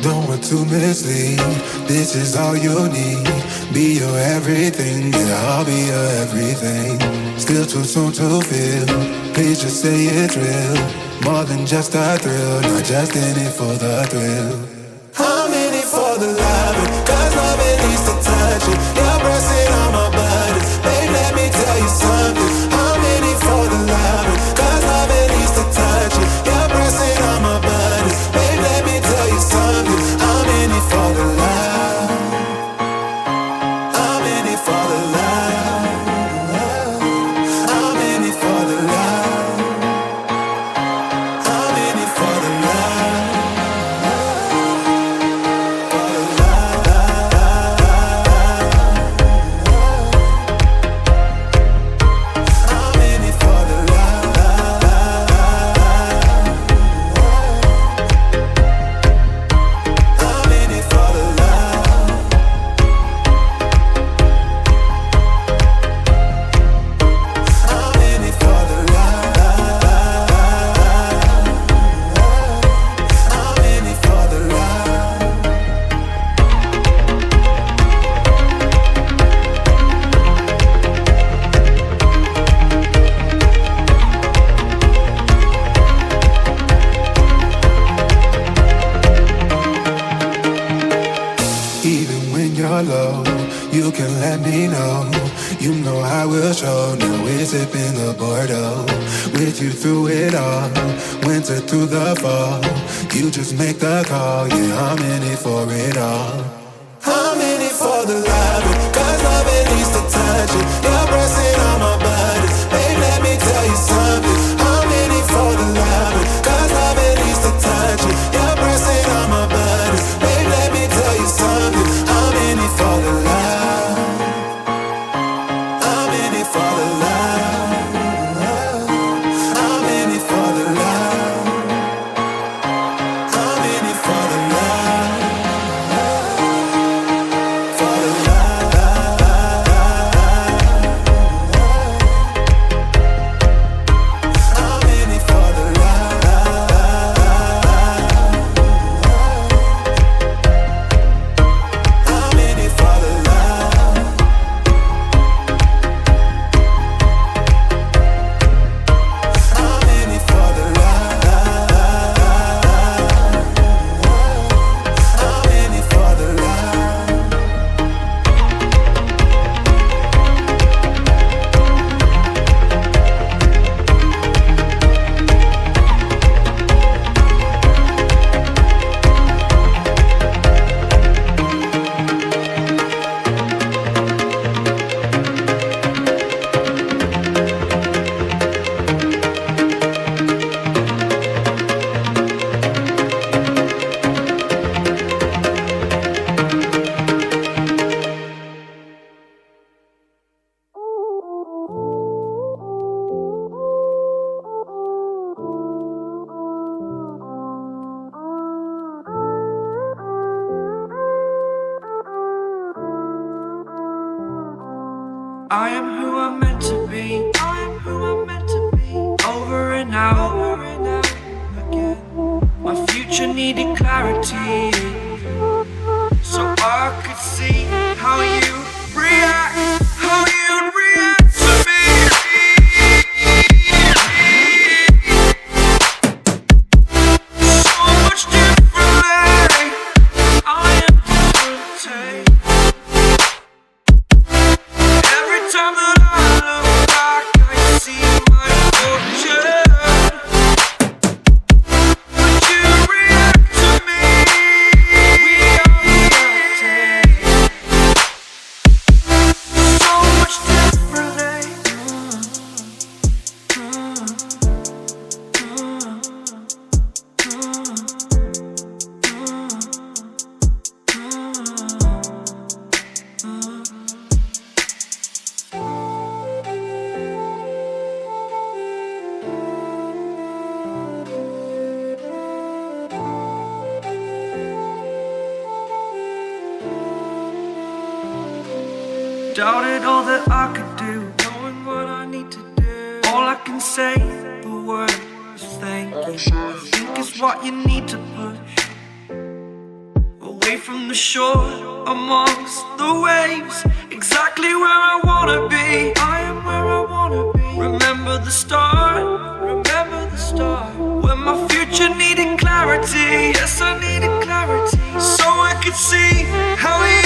Don't want to mislead, this is all you need. Be your everything, yeah, I'll be your everything. Still too soon to feel, please just say it's real. More than just a thrill, not just in it for the thrill. I'm in it for the loving, cause loving needs to touch it. You're pressing on my buttons, babe, let me tell you something. I'm in it for the loving, cause loving needs to touch it. You're pressing on my buttons, babe, let me tell you something. I'm in it for the love. I'm in it for the love. I'm in it for the love. I'm in it for the love. You can let me know, you know I will show. Now we're sipping the Bordeaux, with you through it all, winter through the fall. You just make the call, yeah, I'm in it for it all. I'm in it for the loving, cause loving needs to touch it. You're pressing on my buttons, babe, let me tell you something. I'm in it for the loving, cause loving needs to touch it. You're pressing on my buttons, babe, let me tell you something. I'm in it for the love. I'm in it for the love. I'm in it for the love. I'm in it for the love. For the love. I'm in it for the love. I'm in it for the love. I'm in it for the love. I'm in it for the love. I am who I'm meant to be. I am who I'm meant to be. Over and out again. My future needed clarity, so I could see how you react, how you'd react to me. So much differently. I am different. Every time that I look back, I see my fortune. Would you react to me? We are reacting so much differently. Doubted all that I could do, knowing what I need to do. All I can say, the word is thank you. I think it's what you need to push. from the shore, amongst the waves, exactly where I wanna be. I am where I wanna be. Remember the start, remember the start, when my future needed clarity. Yes, I needed clarity, so I could see how it